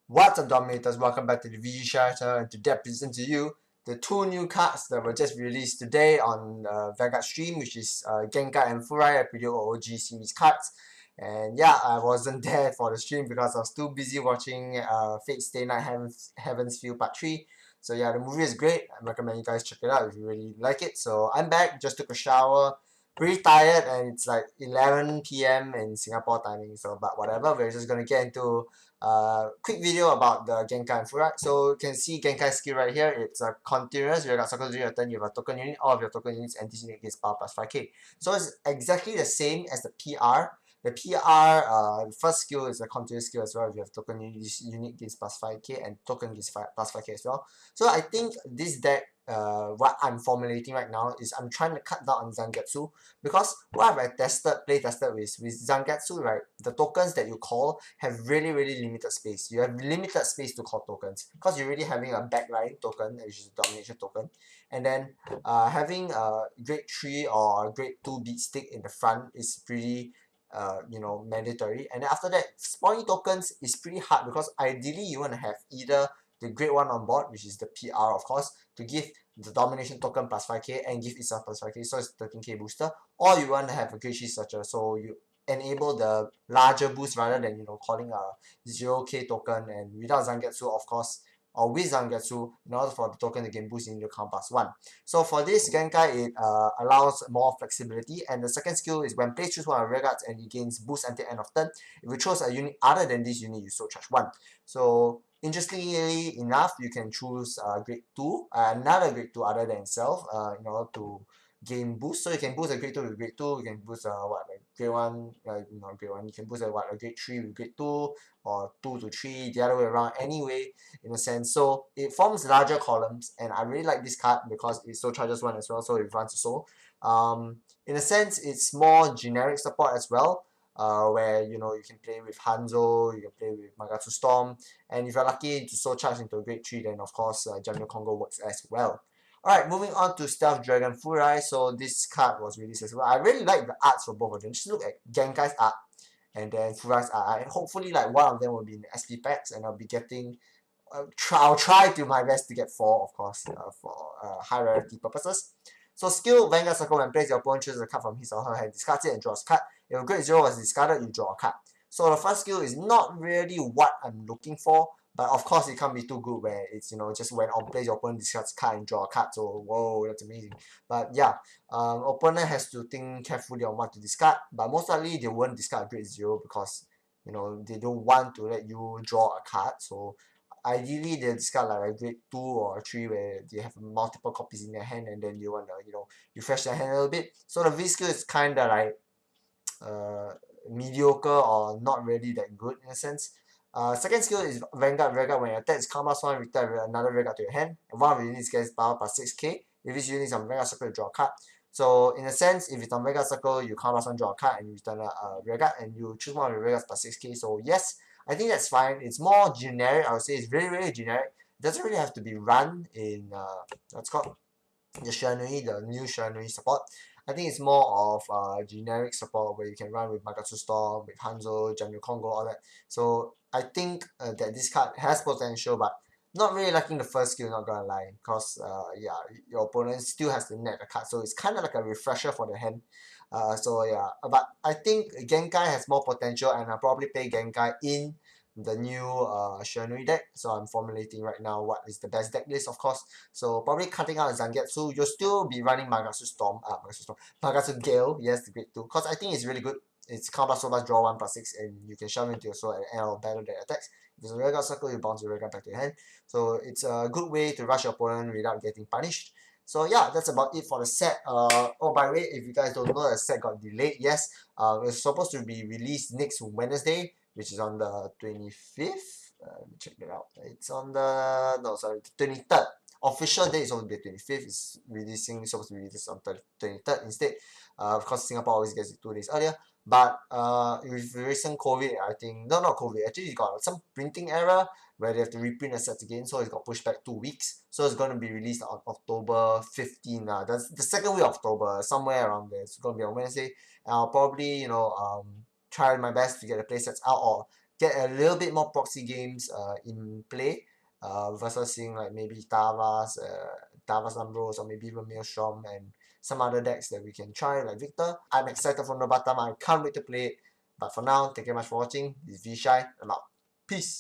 What's up, Dominators? Welcome back to the VG Shelter, and today I present to you the two new cards that were just released today on Vanguard stream, which is Genkai and Furai, a Video OG series cards. And yeah, I wasn't there for the stream because I was too busy watching Fate Stay Night Heaven's Feel Part 3. So yeah, the movie is great. I recommend you guys check it out if you really like it. So I'm back, just took a shower, pretty tired, and it's like 11 p.m. in Singapore timing. So, but whatever, we're just gonna get into quick video about the Genkai and Furai. So you can see Genkai skill right here. It's a continuous. You got circle during your turn. You have a token unit. All of your token units anti-unit against power plus 5k. So it's exactly the same as the PR. The PR, first skill is a continuous skill as well. If you have token unit gains plus 5k and token gains plus 5k as well. So I think this deck, what I'm formulating right now is I'm trying to cut down on Zangetsu, because what I've play tested with Zangetsu, right, the tokens that you call have really limited space. You have limited space to call tokens because you're already having a backline token, which is a domination token, and then having a grade 3 or grade 2 beat stick in the front is pretty mandatory. And then after that, spawning tokens is pretty hard because ideally you want to have either the grade 1 on board, which is the PR of course, to give the domination token plus 5k and give itself plus 5k, so it's 13k booster, or you want to have a grade 3 searcher, so you enable the larger boost rather than calling a 0k token, and without Zangetsu of course, or with Zangetsu, in order for the token to gain boost in your count plus 1. So for this Genkai, it allows more flexibility, and the second skill is when play choose one of rear guards and it gains boost until end of turn. If you choose a unit other than this unit, you soul charge 1. So interestingly enough, you can choose grade 2, another grade 2 other than itself, in order to gain boost. So you can boost a grade 2 with grade 2, you can boost like grade 1, not grade 1, you can boost a grade 3 with grade 2, or 2 to 3, the other way around anyway, in a sense. So it forms larger columns, and I really like this card because it soul charges 1 as well, so it runs a soul. In a sense, it's more generic support as well, where you can play with Hanzo, you can play with Magatsu Storm, and if you're lucky to soul charge into a grade 3, then of course Jamio Congo works as well. Alright, moving on to Stealth Dragon Furai. So this card was released as well. I really like the arts for both of them. Just look at Genkai's art and then Furai's art. Hopefully like one of them will be in the SP packs, and I'll be getting I'll try to my best to get 4, of course, for high rarity purposes. So skill, Vanguard Circle, when plays, your opponent chooses a card from his or her hand, discards it and draws a card. If a grade 0 was discarded, you draw a card. So the first skill is not really what I'm looking for, but of course it can't be too good where it's just when on plays, your opponent discards a card and draw a card. So whoa, that's amazing. But yeah, opponent has to think carefully on what to discard, but most likely they won't discard a grade 0 because they don't want to let you draw a card. So ideally they discard like a grade 2 or 3 where they have multiple copies in their hand, and then you want to refresh their hand a little bit. So the V skill is kind of like mediocre or not really that good in a sense. Second skill is Vanguard. When you attack, count plus 1, return another Vanguard to your hand, and one of your units gets power plus 6k. If this unit is on Vanguard Circle, you draw a card. So in a sense, if it's on Vanguard Circle, you count plus 1, draw a card, and you return a Vanguard, and you choose one of your Vanguards plus 6k. So yes, I think that's fine. It's more generic. I would say it's really generic. It doesn't really have to be run in what's called the new Shiranui support. I think it's more of generic support where you can run with Magatsu Storm, with Hanzo, Jamio Congo, all that. So I think that this card has potential, but not really liking the first skill, not gonna lie, because yeah, your opponent still has to net a card, so it's kind of like a refresher for the hand. So yeah, but I think Genkai has more potential, and I'll probably play Genkai in the new Shiranui deck. So I'm formulating right now what is the best deck list, of course. So probably cutting out Zangetsu, you'll still be running Magatsu Gale, yes, the grade 2, because I think it's really good. It's count plus so much, draw 1 plus 6, and you can shove into your sword at the end of battle that attacks. If it's a regular circle, you bounce your regular back to your hand. So it's a good way to rush your opponent without getting punished. So yeah, that's about it for the set. Oh, by the way, if you guys don't know, the set got delayed. Yes, it's supposed to be released next Wednesday, which is on the 25th. Let me check that out. It's on the, no, sorry, the 23rd. Official date is on the 25th. It's supposed to be released on the 23rd instead. Because Singapore always gets it 2 days earlier. But with recent COVID, I think, no, not COVID, actually it got some printing error where they have to reprint the sets again, so it got pushed back 2 weeks. So it's going to be released on October 15. That's the second week of October, somewhere around there. It's going to be on Wednesday. And I'll probably, try my best to get the playsets out, or get a little bit more proxy games in play versus seeing like maybe Tavas, Ambros, or maybe even Maelstrom and some other decks that we can try like Victor. I'm excited for Nubatama. I can't wait to play it. But for now, thank you very much for watching. This is ShiHai. I'm out. Peace.